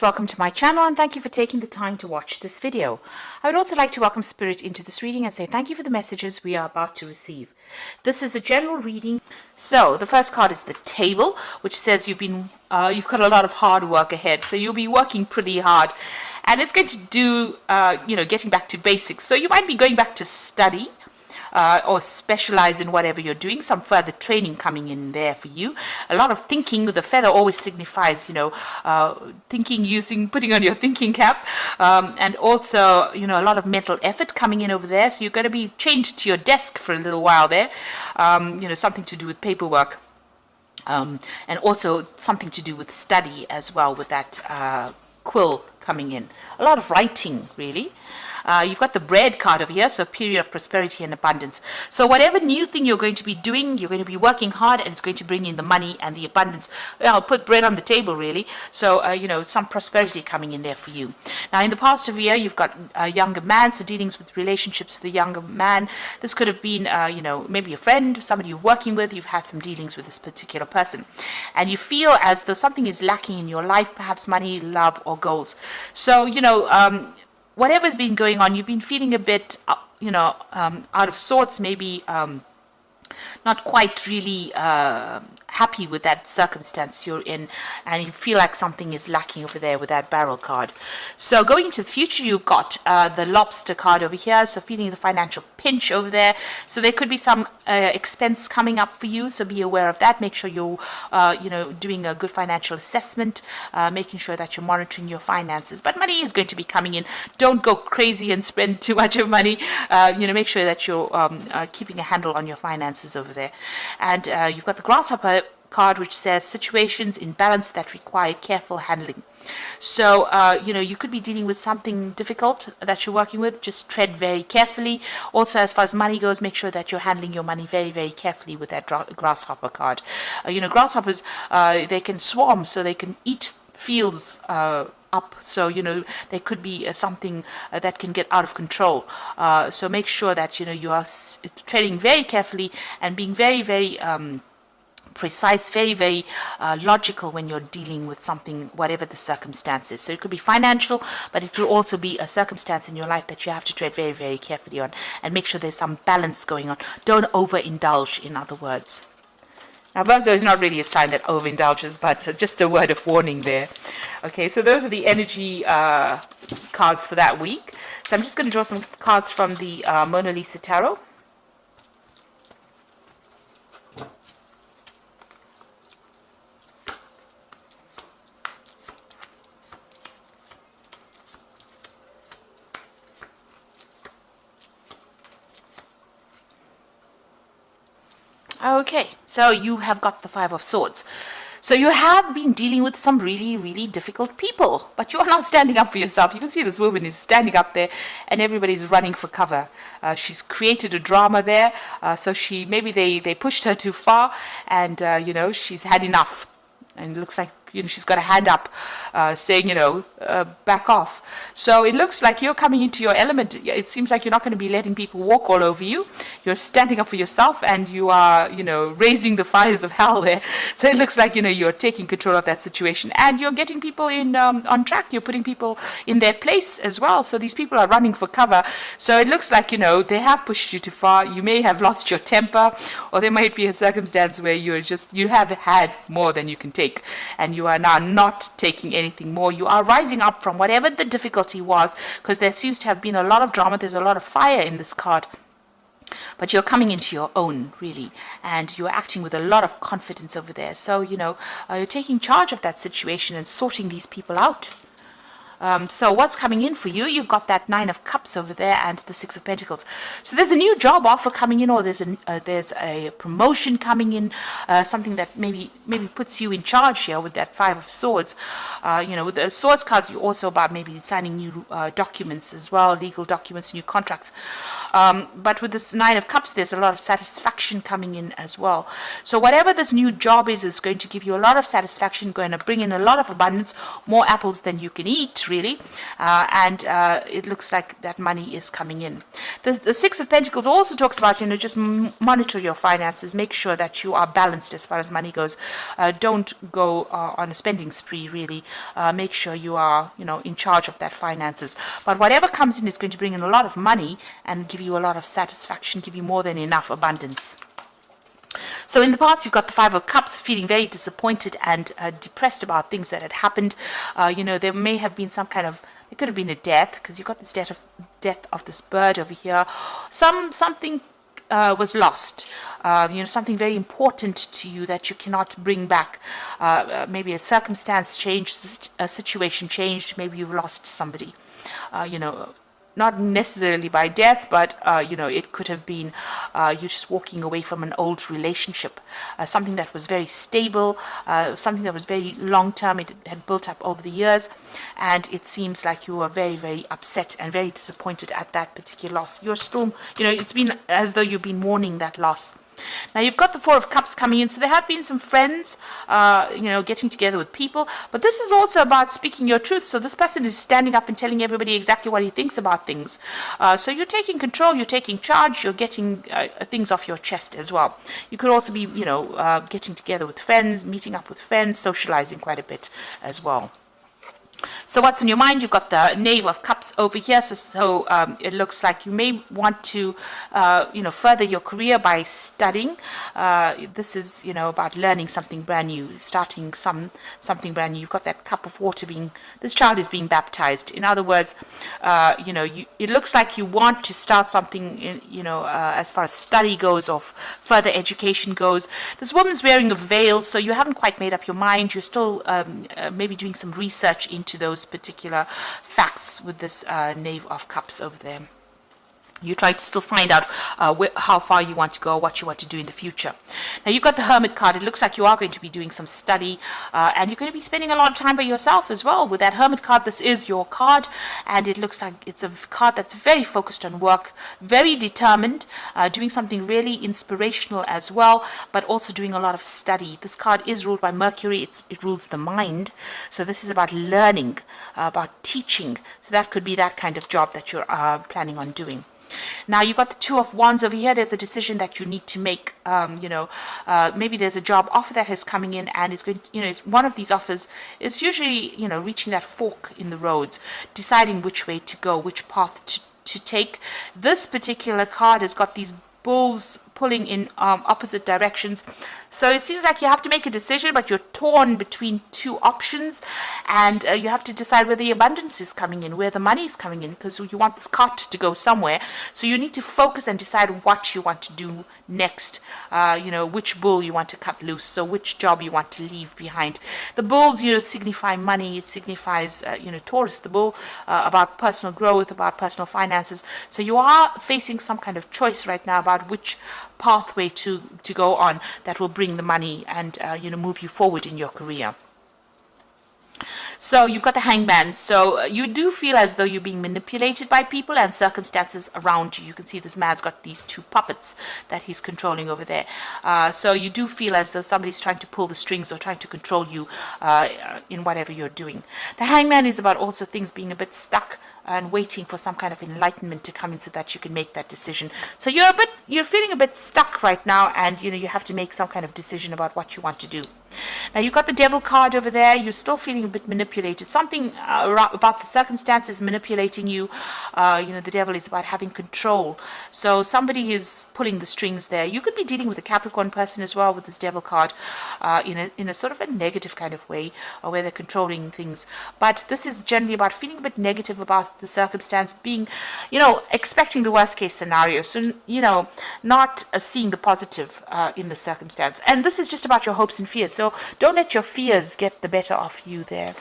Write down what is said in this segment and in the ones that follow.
welcome to my channel and thank you for taking the time to watch this video. I would also like to welcome Spirit into this reading and say thank you for the messages we are about to receive. This is a general reading. So the first card is the Table, which says you've got a lot of hard work ahead. So you'll be working pretty hard and it's going to do, getting back to basics. So you might be going back to study. Or specialize in whatever you're doing, some further training coming in there for you. A lot of thinking. The feather always signifies, thinking, putting on your thinking cap, and also, a lot of mental effort coming in over there. So you're going to be chained to your desk for a little while there, something to do with paperwork. And also something to do with study as well, with that quill coming in. A lot of writing, really. You've got the Bread card over here, so period of prosperity and abundance. So whatever new thing you're going to be doing, you're going to be working hard and it's going to bring in the money and the abundance. I'll put bread on the table, really. So, some prosperity coming in there for you. Now, in the past of the year, you've got a younger man, so dealings with relationships with a younger man. This could have been, maybe a friend, somebody you're working with. You've had some dealings with this particular person. And you feel as though something is lacking in your life, perhaps money, love, or goals. So, whatever's been going on, you've been feeling a bit, out of sorts, maybe not quite really happy with that circumstance you're in, and you feel like something is lacking over there with that Barrel card. So going into the future, you've got the Lobster card over here, so feeling the financial pinch over there. So there could be some expense coming up for you, so be aware of that. Make sure you're, doing a good financial assessment, making sure that you're monitoring your finances. But money is going to be coming in. Don't go crazy and spend too much of money. Make sure that you're keeping a handle on your finances over there. And you've got the Grasshopper card, which says situations in balance that require careful handling. So, you could be dealing with something difficult that you're working with. Just tread very carefully. Also, as far as money goes, make sure that you're handling your money very, very carefully with that Grasshopper card. Grasshoppers, they can swarm, so they can eat fields up. So, there could be something that can get out of control. So make sure that, you are treading very carefully and being very, very precise, very, very logical when you're dealing with something, whatever the circumstances. So it could be financial, but it could also be a circumstance in your life that you have to tread very, very carefully on and make sure there's some balance going on. Don't overindulge, in other words. Now, Virgo is not really a sign that overindulges, but just a word of warning there. Okay, so those are the energy cards for that week. So I'm just going to draw some cards from the Mona Lisa Tarot. Okay, so you have got the Five of Swords. So you have been dealing with some really, really difficult people, but you are not standing up for yourself. You can see this woman is standing up there and everybody's running for cover. She's created a drama there, so maybe they pushed her too far and, she's had enough. And it looks like she's got a hand up saying, back off. So it looks like you're coming into your element. It seems like you're not going to be letting people walk all over you. You're standing up for yourself and you are, raising the fires of hell there. So it looks like, you're taking control of that situation and you're getting people in on track. You're putting people in their place as well. So these people are running for cover. So it looks like, they have pushed you too far. You may have lost your temper, or there might be a circumstance where you have had more than you can take. And you are now not taking anything more. You are rising up from whatever the difficulty was, because there seems to have been a lot of drama. There's a lot of fire in this card. But you're coming into your own, really, and you're acting with a lot of confidence over there. So, you're taking charge of that situation and sorting these people out. So what's coming in for you? You've got that Nine of Cups over there and the Six of Pentacles. So there's a new job offer coming in, or there's a promotion coming in, something that maybe puts you in charge here with that Five of Swords. With the Swords cards, you also about maybe signing new documents as well, legal documents, new contracts. But with this Nine of Cups, there's a lot of satisfaction coming in as well. So whatever this new job is going to give you a lot of satisfaction, going to bring in a lot of abundance, more apples than you can eat, news, really, and it looks like that money is coming in. The Six of Pentacles also talks about, just monitor your finances, make sure that you are balanced as far as money goes. Don't go on a spending spree, really. Make sure you are, in charge of that finances. But whatever comes in is going to bring in a lot of money and give you a lot of satisfaction, give you more than enough abundance. So in the past, you've got the Five of Cups, feeling very disappointed and depressed about things that had happened. There may have been some kind of, it could have been a death, because you've got this death of this bird over here. Something was lost. Something very important to you that you cannot bring back. Maybe a circumstance changed, a situation changed. Maybe you've lost somebody. Not necessarily by death, but, it could have been you just walking away from an old relationship, something that was very stable, something that was very long-term. It had built up over the years, and it seems like you were very, very upset and very disappointed at that particular loss. You're still, it's been as though you've been mourning that loss. Now you've got the Four of Cups coming in, so there have been some friends, getting together with people, but this is also about speaking your truth. So this person is standing up and telling everybody exactly what he thinks about things. So you're taking control, you're taking charge, you're getting things off your chest as well. You could also be, getting together with friends, meeting up with friends, socializing quite a bit as well. So what's on your mind? You've got the Knave of Cups over here. So it looks like you may want to, further your career by studying. This is, about learning something brand new, starting something brand new. You've got that cup of water this child is being baptized. In other words, it looks like you want to start something, as far as study goes or further education goes. This woman's wearing a veil, so you haven't quite made up your mind. You're still maybe doing some research into those particular facts with this Knave of Cups over there. You try to still find out how far you want to go, what you want to do in the future. Now, you've got the Hermit card. It looks like you are going to be doing some study, and you're going to be spending a lot of time by yourself as well. With that Hermit card, this is your card, and it looks like it's a card that's very focused on work, very determined, doing something really inspirational as well, but also doing a lot of study. This card is ruled by Mercury. It rules the mind. So this is about learning, about teaching. So that could be that kind of job that you're planning on doing. Now you've got the Two of Wands over here. There's a decision that you need to make. Maybe there's a job offer that is coming in, and it's going to, one of these offers is usually, reaching that fork in the roads, deciding which way to go, which path to take. This particular card has got these bulls pulling in opposite directions. So it seems like you have to make a decision, but you're torn between two options, and you have to decide where the abundance is coming in, where the money is coming in, because you want this cart to go somewhere. So you need to focus and decide what you want to do next, which bull you want to cut loose, so which job you want to leave behind. The bulls, signify money. It signifies, Taurus, the bull, about personal growth, about personal finances. So you are facing some kind of choice right now about which pathway to go on that will bring the money and move you forward in your career. So you've got the Hangman. So you do feel as though you're being manipulated by people and circumstances around you. You can see this man's got these two puppets that he's controlling over there. So you do feel as though somebody's trying to pull the strings or trying to control you in whatever you're doing. The Hangman is about also things being a bit stuck and waiting for some kind of enlightenment to come in so that you can make that decision. So you're feeling a bit stuck right now, and you have to make some kind of decision about what you want to do. Now you've got the Devil card over there. You're still feeling a bit manipulated. Something about the circumstances manipulating you. The Devil is about having control. So somebody is pulling the strings there. You could be dealing with a Capricorn person as well with this Devil card, in a sort of a negative kind of way, or where they're controlling things. But this is generally about feeling a bit negative about the circumstance, being, expecting the worst case scenario. So, not seeing the positive in the circumstance. And this is just about your hopes and fears. So don't let your fears get the better of you there.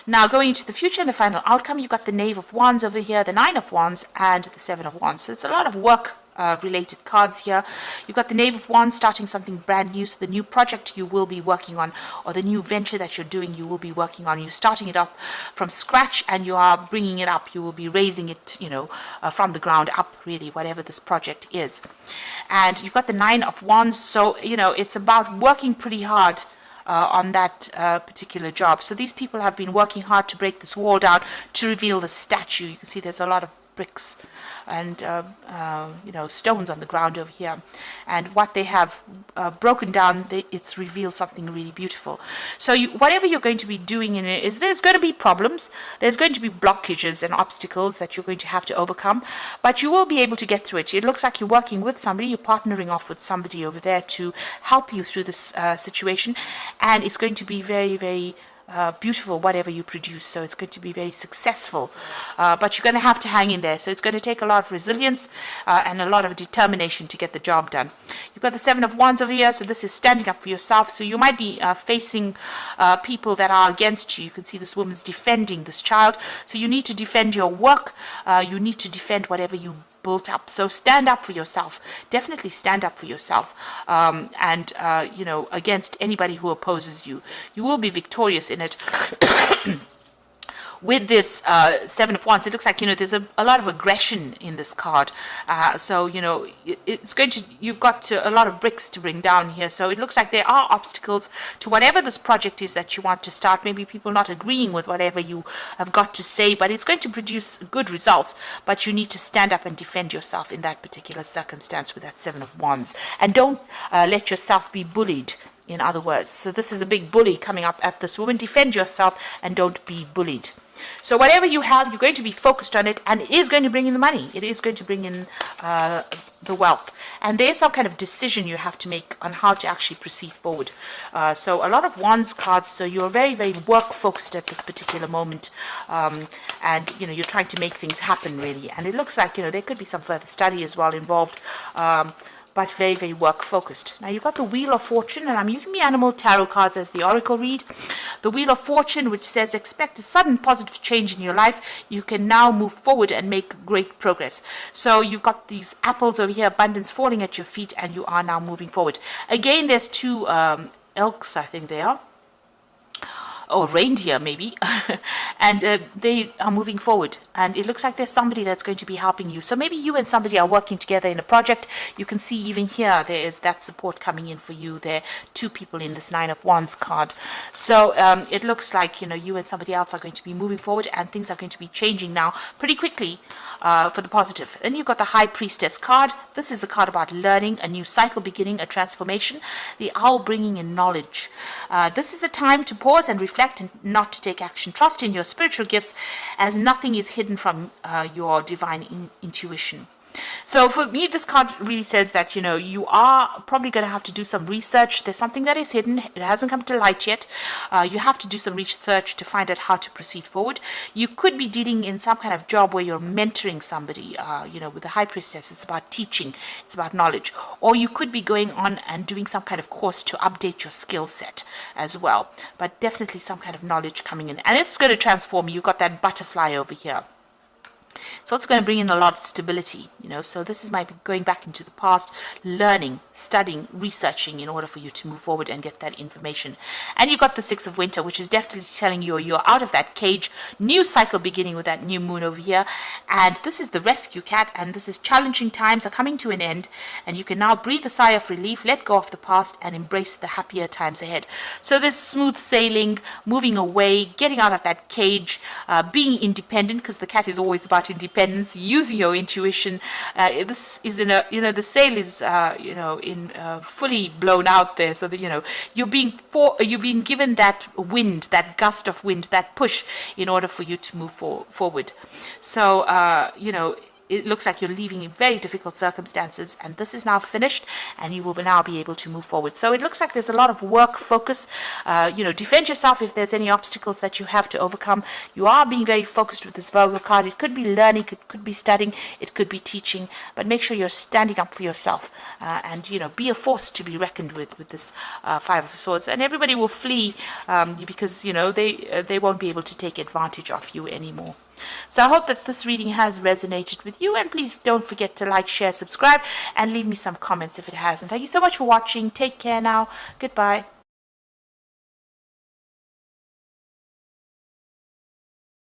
Now, going into the future and the final outcome, you've got the Knave of Wands over here, the Nine of Wands, and the Seven of Wands. So it's a lot of work related cards here. You've got the Knave of Wands, starting something brand new. So the new project you will be working on, or the new venture that you're doing, you will be working on. You're starting it up from scratch, and you are bringing it up. You will be raising it, from the ground up, really, whatever this project is. And you've got the Nine of Wands. So, it's about working pretty hard on that particular job. So these people have been working hard to break this wall down to reveal the statue. You can see there's a lot of bricks and stones on the ground over here, and what they have broken down, it's revealed something really beautiful. So whatever you're going to be doing in it, there's going to be problems, there's going to be blockages and obstacles that you're going to have to overcome, but you will be able to get through it. It looks like you're working with somebody, you're partnering off with somebody over there to help you through this situation, and it's going to be very, very beautiful, whatever you produce. So it's going to be very successful, but you're going to have to hang in there. So it's going to take a lot of resilience and a lot of determination to get the job done. You've got the Seven of Wands over here, so this is standing up for yourself. So you might be facing people that are against you. You can see this woman's defending this child, so you need to defend your work, you need to defend whatever you built up. So stand up for yourself, definitely stand up for yourself, and against anybody who opposes you. You will be victorious in it. With this Seven of Wands, it looks like, there's a lot of aggression in this card. So, it's going to, you've got a lot of bricks to bring down here. So it looks like there are obstacles to whatever this project is that you want to start. Maybe people not agreeing with whatever you have got to say, but it's going to produce good results. But you need to stand up and defend yourself in that particular circumstance with that Seven of Wands. And don't let yourself be bullied, in other words. So this is a big bully coming up at this woman. Defend yourself and don't be bullied. So whatever you have, you're going to be focused on it, and it is going to bring in the money. It is going to bring in the wealth. And there's some kind of decision you have to make on how to actually proceed forward. So a lot of Wands cards, so you're very, very work-focused at this particular moment. And, you're trying to make things happen, really. And it looks like, there could be some further study as well involved. But very, very work-focused. Now, you've got the Wheel of Fortune, and I'm using the Animal Tarot cards as the Oracle read. The Wheel of Fortune, which says, expect a sudden positive change in your life. You can now move forward and make great progress. So you've got these apples over here, abundance falling at your feet, and you are now moving forward. Again, there's two elks, I think they are. Or reindeer maybe, and they are moving forward, and it looks like there's somebody that's going to be helping you. So maybe you and somebody are working together in a project. You can see even here there is that support coming in for you. There are two people in this Nine of Wands card. So it looks like you and somebody else are going to be moving forward, and things are going to be changing now pretty quickly for the positive. Then you've got the High Priestess card. This is a card about learning, a new cycle beginning, a transformation. The Owl bringing in knowledge. This is a time to pause and reflect and not to take action. Trust in your spiritual gifts, as nothing is hidden from your divine intuition. So for me, this card really says that, you are probably going to have to do some research. There's something that is hidden. It hasn't come to light yet. You have to do some research to find out how to proceed forward. You could be dealing in some kind of job where you're mentoring somebody. With the High Priestess, it's about teaching. It's about knowledge. Or you could be going on and doing some kind of course to update your skill set as well. But definitely some kind of knowledge coming in. And it's going to transform you. You've got that butterfly over here. So it's going to bring in a lot of stability, so this is maybe going back into the past, learning, studying, researching in order for you to move forward and get that information. And you've got the Six of Winter, which is definitely telling you you're out of that cage, new cycle beginning with that new moon over here. And this is the Rescue Cat, and this is challenging times are coming to an end, and you can now breathe a sigh of relief, let go of the past, and embrace the happier times ahead. So there's smooth sailing, moving away, getting out of that cage, being independent, because the cat is always about independence, using your intuition. This is in a, the sail is, fully blown out there, so that, you've been given that wind, that gust of wind, that push in order for you to move forward. So, it looks like you're leaving in very difficult circumstances, and this is now finished, and you will now be able to move forward. So it looks like there's a lot of work focus. Defend yourself if there's any obstacles that you have to overcome. You are being very focused with this Virgo card. It could be learning, it could be studying, it could be teaching, but make sure you're standing up for yourself, and be a force to be reckoned with this Five of Swords. And everybody will flee because they won't be able to take advantage of you anymore. So I hope that this reading has resonated with you, and please don't forget to like, share, subscribe, and leave me some comments if it hasn't. Thank you so much for watching. Take care now. Goodbye.